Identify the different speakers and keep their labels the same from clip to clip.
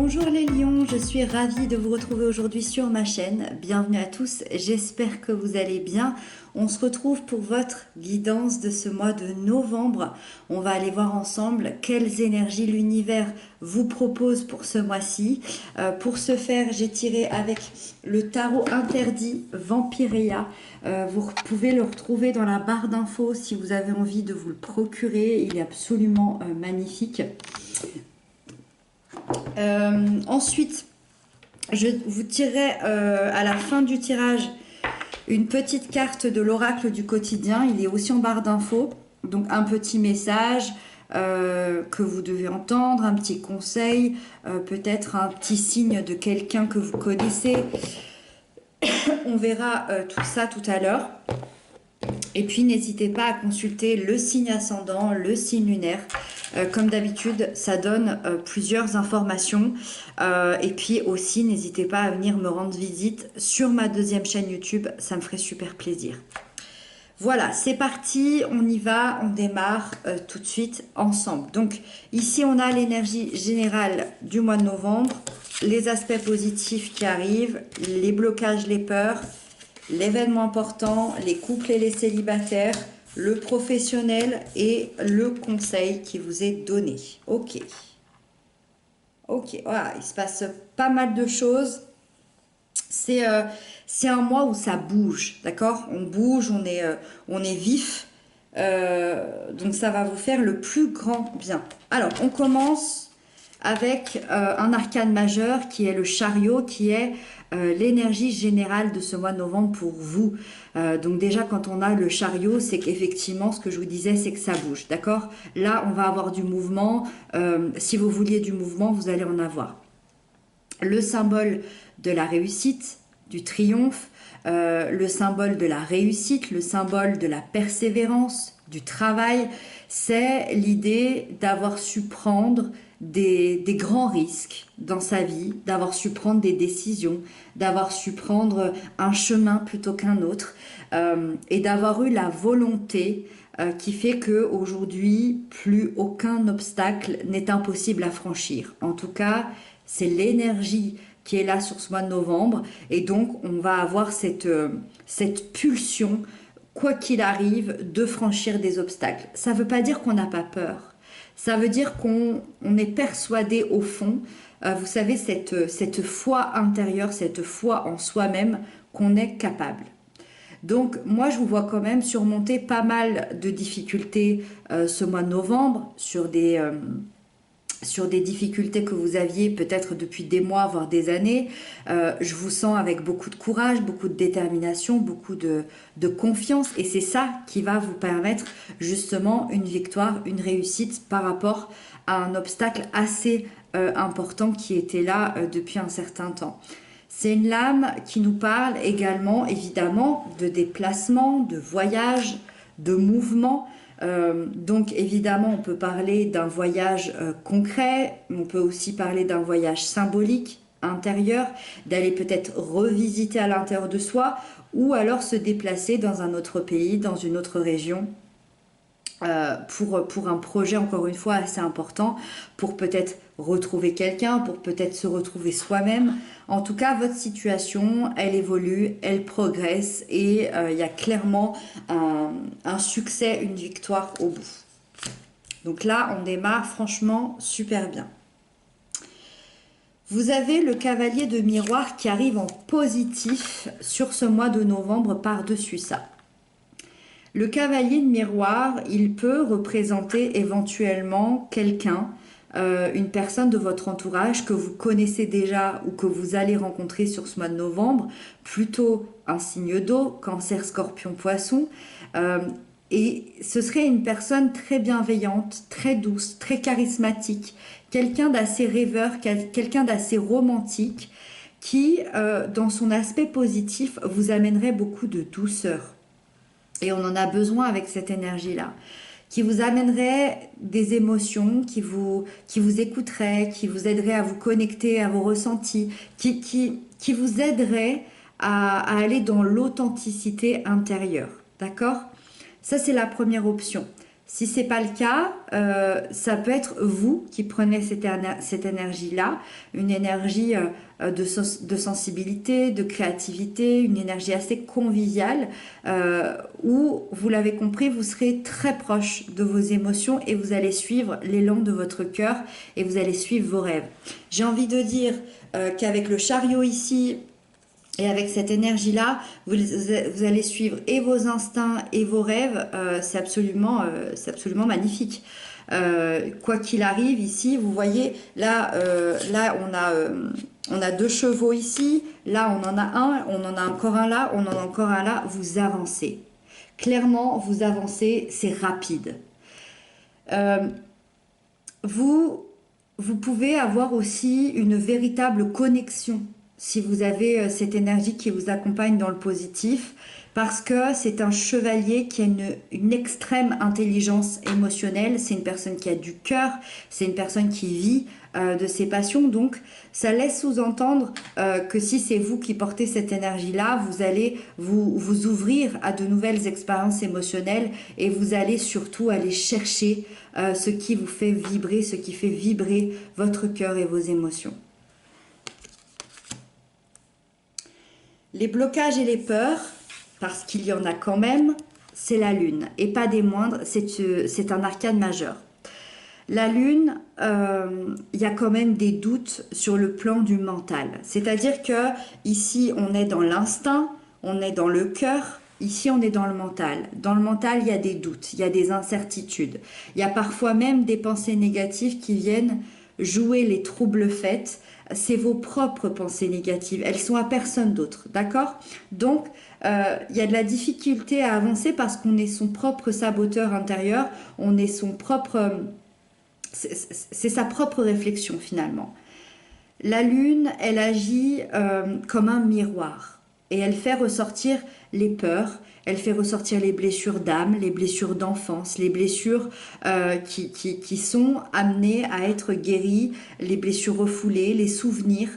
Speaker 1: Bonjour les lions, je suis ravie de vous retrouver aujourd'hui sur ma chaîne. Bienvenue à tous, j'espère que vous allez bien. On se retrouve pour votre guidance de ce mois de novembre. On va aller voir ensemble quelles énergies l'univers vous propose pour ce mois-ci. Pour ce faire, j'ai tiré avec le tarot interdit Vampirea. Vous pouvez le retrouver dans la barre d'infos si vous avez envie de vous le procurer. Il est absolument magnifique. Ensuite, je vous tirerai à la fin du tirage une petite carte de l'oracle du quotidien. Il est aussi en barre d'infos. Donc un petit message que vous devez entendre, un petit conseil, peut-être un petit signe de quelqu'un que vous connaissez. On verra tout ça tout à l'heure. Et puis n'hésitez pas à consulter le signe ascendant, le signe lunaire. Comme d'habitude, ça donne plusieurs informations. Et puis aussi, n'hésitez pas à venir me rendre visite sur ma deuxième chaîne YouTube. Ça me ferait super plaisir. Voilà, c'est parti, on y va, on démarre tout de suite ensemble. Donc ici, on a l'énergie générale du mois de novembre, les aspects positifs qui arrivent, les blocages, les peurs, l'événement important, les couples et les célibataires, le professionnel et le conseil qui vous est donné. Ok. Ok, voilà, il se passe pas mal de choses. C'est un mois où ça bouge, d'accord? On bouge, on est vif. Donc ça va vous faire le plus grand bien. Alors, on commence avec un arcane majeur qui est le chariot, qui est l'énergie générale de ce mois de novembre pour vous. Donc déjà, quand on a le chariot, c'est qu'effectivement, ce que je vous disais, c'est que ça bouge, d'accord? Là, on va avoir du mouvement. Si vous vouliez du mouvement, vous allez en avoir. Le symbole de la réussite, du triomphe, le symbole de la réussite, le symbole de la persévérance, du travail, c'est l'idée d'avoir su prendre des grands risques dans sa vie, d'avoir su prendre des décisions, d'avoir su prendre un chemin plutôt qu'un autre, et d'avoir eu la volonté qui fait que aujourd'hui plus aucun obstacle n'est impossible à franchir. En tout cas, c'est l'énergie qui est là sur ce mois de novembre, et donc on va avoir cette pulsion, quoi qu'il arrive, de franchir des obstacles. Ça ne veut pas dire qu'on n'a pas peur. Ça veut dire qu'on est persuadé au fond, vous savez, cette foi intérieure, cette foi en soi-même qu'on est capable. Donc moi je vous vois quand même surmonter pas mal de difficultés ce mois de novembre sur des difficultés que vous aviez peut-être depuis des mois, voire des années. Je vous sens avec beaucoup de courage, beaucoup de détermination, beaucoup de confiance, et c'est ça qui va vous permettre justement une victoire, une réussite par rapport à un obstacle assez important qui était là depuis un certain temps. C'est une lame qui nous parle également, évidemment, de déplacement, de voyage, de mouvement. Donc évidemment, on peut parler d'un voyage concret, on peut aussi parler d'un voyage symbolique, intérieur, d'aller peut-être revisiter à l'intérieur de soi, ou alors se déplacer dans un autre pays, dans une autre région, pour un projet encore une fois assez important, pour peut-être retrouver quelqu'un, pour peut-être se retrouver soi-même. En tout cas, votre situation, elle évolue, elle progresse, et il y a clairement un succès, une victoire au bout. Donc là, on démarre franchement super bien. Vous avez le cavalier de miroir qui arrive en positif sur ce mois de novembre par-dessus ça. Le cavalier de miroir, il peut représenter éventuellement quelqu'un, une personne de votre entourage que vous connaissez déjà ou que vous allez rencontrer sur ce mois de novembre, plutôt un signe d'eau, cancer, scorpion, poisson, et ce serait une personne très bienveillante, très douce, très charismatique, quelqu'un d'assez rêveur, quelqu'un d'assez romantique, qui, dans son aspect positif, vous amènerait beaucoup de douceur. Et on en a besoin avec cette énergie-là, qui vous amènerait des émotions, qui vous écouterait, qui vous aiderait à vous connecter à vos ressentis, qui vous aiderait à aller dans l'authenticité intérieure. D'accord? Ça, c'est la première option. Si c'est pas le cas, ça peut être vous qui prenez cette énergie-là, une énergie de sensibilité, de créativité, une énergie assez conviviale, où, vous l'avez compris, vous serez très proche de vos émotions et vous allez suivre l'élan de votre cœur et vous allez suivre vos rêves. J'ai envie de dire qu'avec le chariot ici, et avec cette énergie-là, vous allez suivre et vos instincts et vos rêves. C'est absolument magnifique. Quoi qu'il arrive ici, vous voyez, là on a deux chevaux ici. Là, on en a un, on en a encore un là, on en a encore un là. Vous avancez. Clairement, vous avancez, c'est rapide. Euh, vous, vous pouvez avoir aussi une véritable connexion si vous avez cette énergie qui vous accompagne dans le positif, parce que c'est un chevalier qui a une extrême intelligence émotionnelle, c'est une personne qui a du cœur, c'est une personne qui vit de ses passions, donc ça laisse sous-entendre que si c'est vous qui portez cette énergie-là, vous allez vous ouvrir à de nouvelles expériences émotionnelles et vous allez surtout aller chercher ce qui vous fait vibrer, ce qui fait vibrer votre cœur et vos émotions. Les blocages et les peurs, parce qu'il y en a quand même, c'est la lune, et pas des moindres, c'est un arcane majeur. La lune, il y a quand même des doutes sur le plan du mental. C'est-à-dire que ici, on est dans l'instinct, on est dans le cœur, ici, on est dans le mental. Dans le mental, il y a des doutes, il y a des incertitudes. Il y a parfois même des pensées négatives qui viennent jouer les troubles faits. C'est vos propres pensées négatives, elles sont à personne d'autre, d'accord? Donc, il y a de la difficulté à avancer parce qu'on est son propre saboteur intérieur, on est son propre... c'est sa propre réflexion finalement. La lune, elle agit comme un miroir et elle fait ressortir les peurs, elle fait ressortir les blessures d'âme, les blessures d'enfance, les blessures qui sont amenées à être guéries, les blessures refoulées, les souvenirs,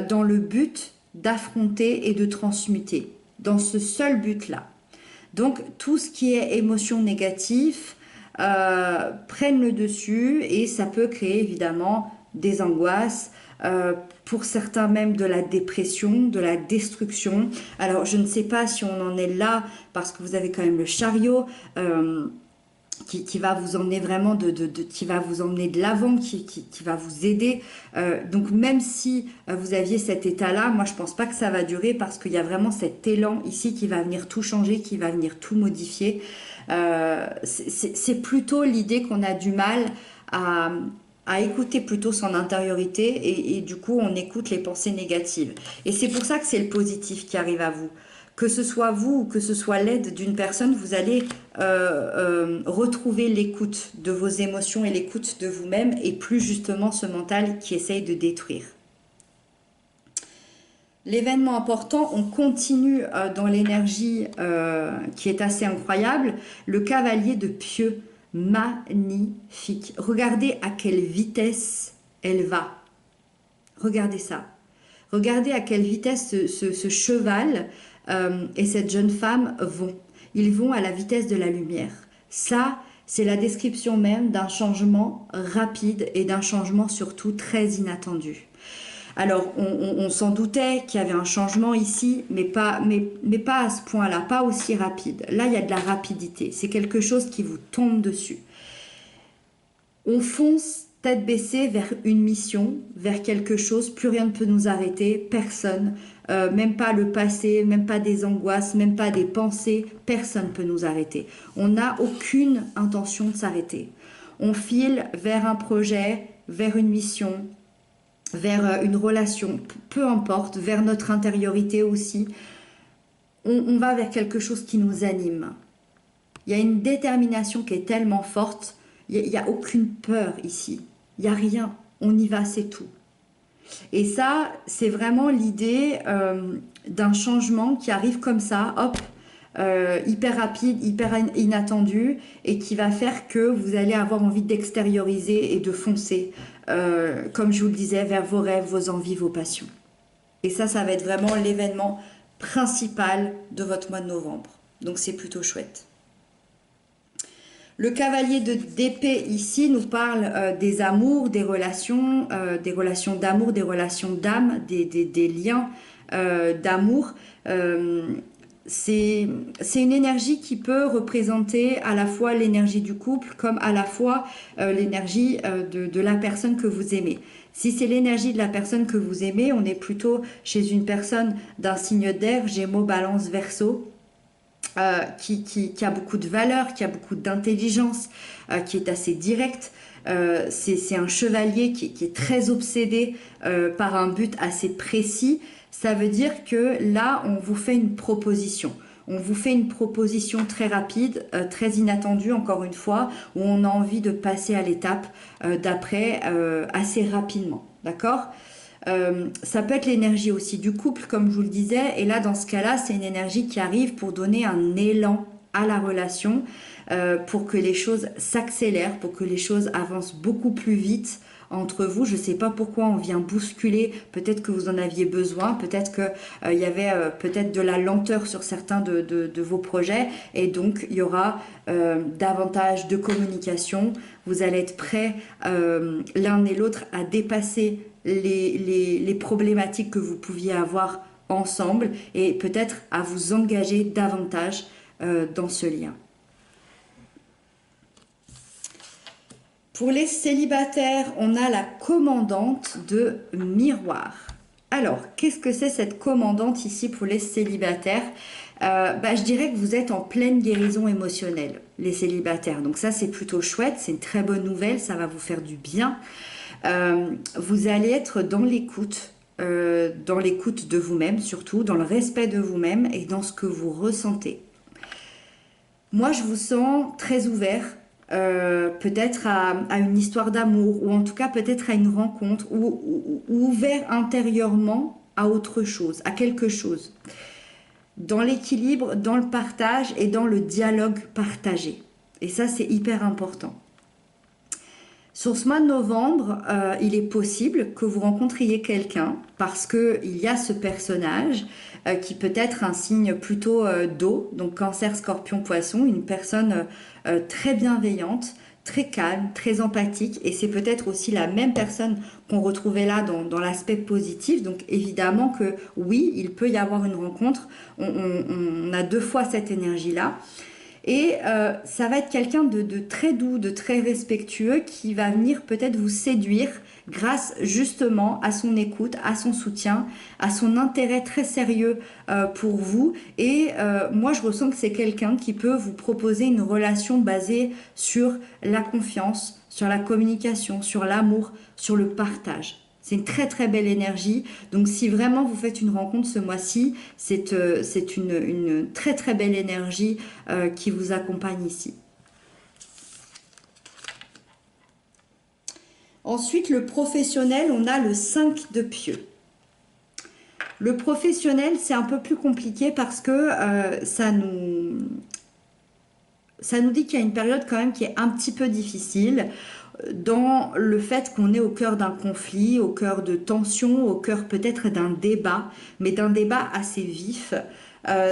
Speaker 1: dans le but d'affronter et de transmuter, dans ce seul but-là. Donc tout ce qui est émotion négative prennent le dessus et ça peut créer évidemment des angoisses, pour certains même de la dépression, de la destruction. Alors je ne sais pas si on en est là parce que vous avez quand même le chariot qui va vous emmener vraiment qui va vous emmener de l'avant, qui va vous aider. Donc même si vous aviez cet état-là, moi je pense pas que ça va durer parce qu'il y a vraiment cet élan ici qui va venir tout changer, qui va venir tout modifier. C'est plutôt l'idée qu'on a du mal à écouter plutôt son intériorité et du coup on écoute les pensées négatives. Et c'est pour ça que c'est le positif qui arrive à vous. Que ce soit vous ou que ce soit l'aide d'une personne, vous allez retrouver l'écoute de vos émotions et l'écoute de vous-même et plus justement ce mental qui essaye de détruire. L'événement important, on continue dans l'énergie qui est assez incroyable, le cavalier de pieux, magnifique. Regardez à quelle vitesse elle va. Regardez ça. Regardez à quelle vitesse ce cheval et cette jeune femme vont. Ils vont à la vitesse de la lumière. Ça, c'est la description même d'un changement rapide et d'un changement surtout très inattendu. Alors, on s'en doutait qu'il y avait un changement ici, mais pas à ce point-là, pas aussi rapide. Là, il y a de la rapidité. C'est quelque chose qui vous tombe dessus. On fonce tête baissée vers une mission, vers quelque chose. Plus rien ne peut nous arrêter, personne. Même pas le passé, même pas des angoisses, même pas des pensées. Personne ne peut nous arrêter. On n'a aucune intention de s'arrêter. On file vers un projet, vers une mission, vers une relation, peu importe, vers notre intériorité aussi. On va vers quelque chose qui nous anime. Il y a une détermination qui est tellement forte, il n'y a aucune peur ici. Il n'y a rien, on y va, c'est tout. Et ça, c'est vraiment l'idée d'un changement qui arrive comme ça, hop, hyper rapide, hyper inattendu, et qui va faire que vous allez avoir envie d'extérioriser et de foncer, comme je vous le disais, vers vos rêves, vos envies, vos passions. Et ça va être vraiment l'événement principal de votre mois de novembre. Donc c'est plutôt chouette. Le cavalier d'épée ici nous parle des amours, des relations d'amour, des relations d'âme, des liens d'amour. C'est une énergie qui peut représenter à la fois l'énergie du couple comme à la fois l'énergie de la personne que vous aimez. Si c'est l'énergie de la personne que vous aimez, on est plutôt chez une personne d'un signe d'air, Gémeaux, Balance, Verseau. Qui a beaucoup de valeur, qui a beaucoup d'intelligence, qui est assez direct. C'est un chevalier qui est très obsédé par un but assez précis. Ça veut dire que là, on vous fait une proposition. On vous fait une proposition très rapide, très inattendue encore une fois, où on a envie de passer à l'étape d'après assez rapidement. D'accord ? Ça peut être l'énergie aussi du couple, comme je vous le disais. Et là, dans ce cas-là, c'est une énergie qui arrive pour donner un élan à la relation, pour que les choses s'accélèrent, pour que les choses avancent beaucoup plus vite entre vous. Je ne sais pas pourquoi on vient bousculer. Peut-être que vous en aviez besoin. Peut-être qu'il y avait peut-être de la lenteur sur certains de vos projets. Et donc, il y aura davantage de communication. Vous allez être prêts l'un et l'autre à dépasser les problématiques que vous pouviez avoir ensemble et peut-être à vous engager davantage dans ce lien. Pour les célibataires, on a la commandante de miroir. Alors, qu'est-ce que c'est cette commandante ici pour les célibataires ? Je dirais que vous êtes en pleine guérison émotionnelle, les célibataires. Donc ça, c'est plutôt chouette, c'est une très bonne nouvelle, ça va vous faire du bien. Vous allez être dans l'écoute de vous-même surtout, dans le respect de vous-même et dans ce que vous ressentez. Moi, je vous sens très ouvert, peut-être à une histoire d'amour, ou en tout cas peut-être à une rencontre, ou ouvert intérieurement à autre chose, à quelque chose. Dans l'équilibre, dans le partage et dans le dialogue partagé. Et ça, c'est hyper important. Sur ce mois de novembre, il est possible que vous rencontriez quelqu'un parce qu'il y a ce personnage qui peut être un signe plutôt d'eau, donc Cancer, Scorpion, Poisson, une personne très bienveillante, très calme, très empathique, et c'est peut-être aussi la même personne qu'on retrouvait là dans l'aspect positif. Donc évidemment que oui, il peut y avoir une rencontre, on a 2 fois cette énergie-là. Et ça va être quelqu'un de très doux, de très respectueux qui va venir peut-être vous séduire grâce justement à son écoute, à son soutien, à son intérêt très sérieux pour vous. Et moi, je ressens que c'est quelqu'un qui peut vous proposer une relation basée sur la confiance, sur la communication, sur l'amour, sur le partage. C'est une très très belle énergie. Donc si vraiment vous faites une rencontre ce mois-ci, c'est une très très belle énergie qui vous accompagne ici. Ensuite, le professionnel, on a le 5 de pieux. Le professionnel, c'est un peu plus compliqué parce que ça nous dit qu'il y a une période quand même qui est un petit peu difficile, dans le fait qu'on est au cœur d'un conflit, au cœur de tensions, au cœur peut-être d'un débat, mais d'un débat assez vif.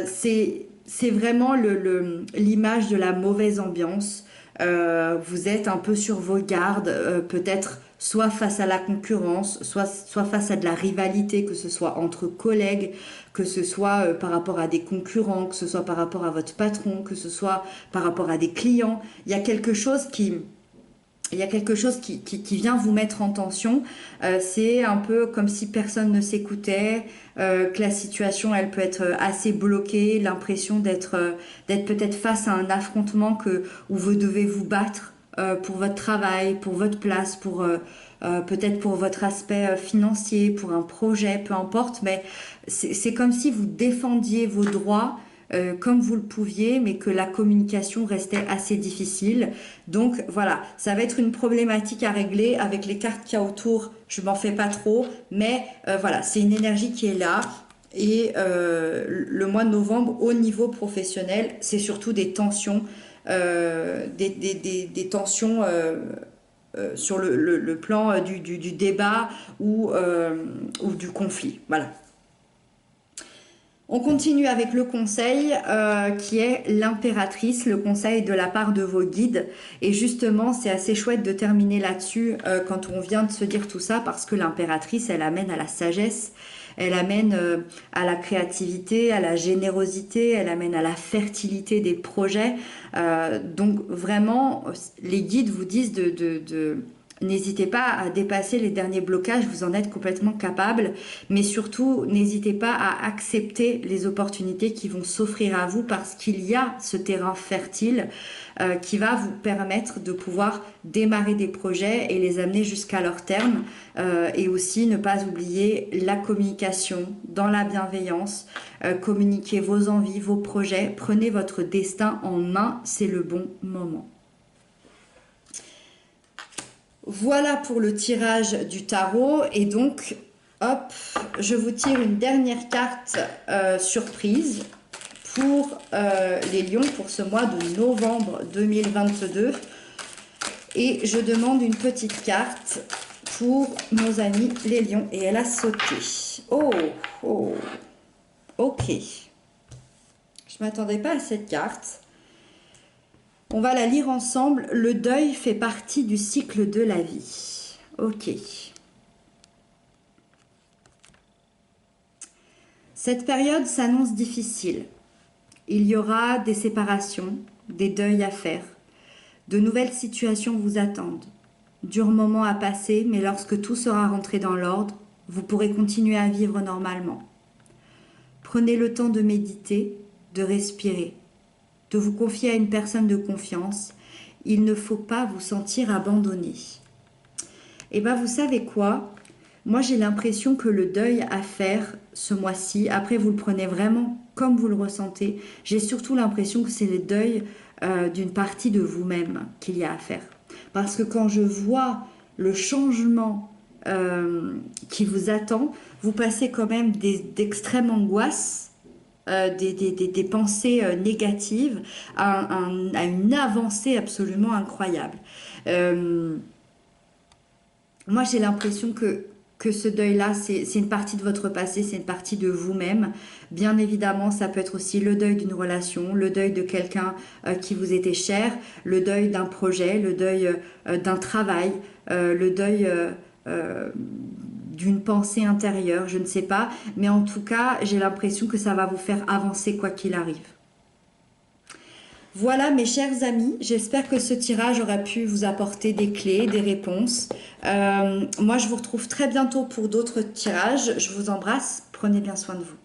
Speaker 1: C'est vraiment l'image de la mauvaise ambiance. Vous êtes un peu sur vos gardes, peut-être soit face à la concurrence, soit face à de la rivalité, que ce soit entre collègues, que ce soit par rapport à des concurrents, que ce soit par rapport à votre patron, que ce soit par rapport à des clients. Il y a quelque chose qui vient vous mettre en tension. C'est un peu comme si personne ne s'écoutait, que la situation elle peut être assez bloquée, l'impression d'être peut-être face à un affrontement où vous devez vous battre pour votre travail, pour votre place, peut-être pour votre aspect financier, pour un projet, peu importe, mais c'est comme si vous défendiez vos droits comme vous le pouviez, mais que la communication restait assez difficile. Donc voilà, ça va être une problématique à régler avec les cartes qu'il y a autour. Je m'en fais pas trop, mais voilà, c'est une énergie qui est là. Et le mois de novembre, au niveau professionnel, c'est surtout des tensions, des tensions sur le plan du débat ou du conflit. Voilà. On continue avec le conseil qui est l'impératrice, le conseil de la part de vos guides. Et justement, c'est assez chouette de terminer là-dessus quand on vient de se dire tout ça, parce que l'impératrice, elle amène à la sagesse, elle amène à la créativité, à la générosité, elle amène à la fertilité des projets. Donc vraiment, les guides vous disent n'hésitez pas à dépasser les derniers blocages, vous en êtes complètement capable, mais surtout n'hésitez pas à accepter les opportunités qui vont s'offrir à vous parce qu'il y a ce terrain fertile qui va vous permettre de pouvoir démarrer des projets et les amener jusqu'à leur terme et aussi ne pas oublier la communication dans la bienveillance, communiquez vos envies, vos projets, prenez votre destin en main, c'est le bon moment. Voilà pour le tirage du tarot et donc, hop, je vous tire une dernière carte surprise pour les lions pour ce mois de novembre 2022 et je demande une petite carte pour nos amis les lions et elle a sauté. Oh, oh, ok. Je ne m'attendais pas à cette carte. On va la lire ensemble. Le deuil fait partie du cycle de la vie. Ok. Cette période s'annonce difficile. Il y aura des séparations, des deuils à faire. De nouvelles situations vous attendent. Durs moments à passer, mais lorsque tout sera rentré dans l'ordre, vous pourrez continuer à vivre normalement. Prenez le temps de méditer, de respirer, de vous confier à une personne de confiance. Il ne faut pas vous sentir abandonné. Et bien vous savez quoi? Moi j'ai l'impression que le deuil à faire ce mois-ci, après vous le prenez vraiment comme vous le ressentez, j'ai surtout l'impression que c'est le deuil d'une partie de vous-même qu'il y a à faire. Parce que quand je vois le changement qui vous attend, vous passez quand même d'extrêmes angoisses, des pensées négatives à une avancée absolument incroyable. Moi, j'ai l'impression que ce deuil-là, c'est une partie de votre passé, c'est une partie de vous-même. Bien évidemment, ça peut être aussi le deuil d'une relation, le deuil de quelqu'un qui vous était cher, le deuil d'un projet, le deuil d'un travail, le deuil d'une pensée intérieure, je ne sais pas. Mais en tout cas, j'ai l'impression que ça va vous faire avancer quoi qu'il arrive. Voilà mes chers amis, j'espère que ce tirage aura pu vous apporter des clés, des réponses. Moi je vous retrouve très bientôt pour d'autres tirages. Je vous embrasse, prenez bien soin de vous.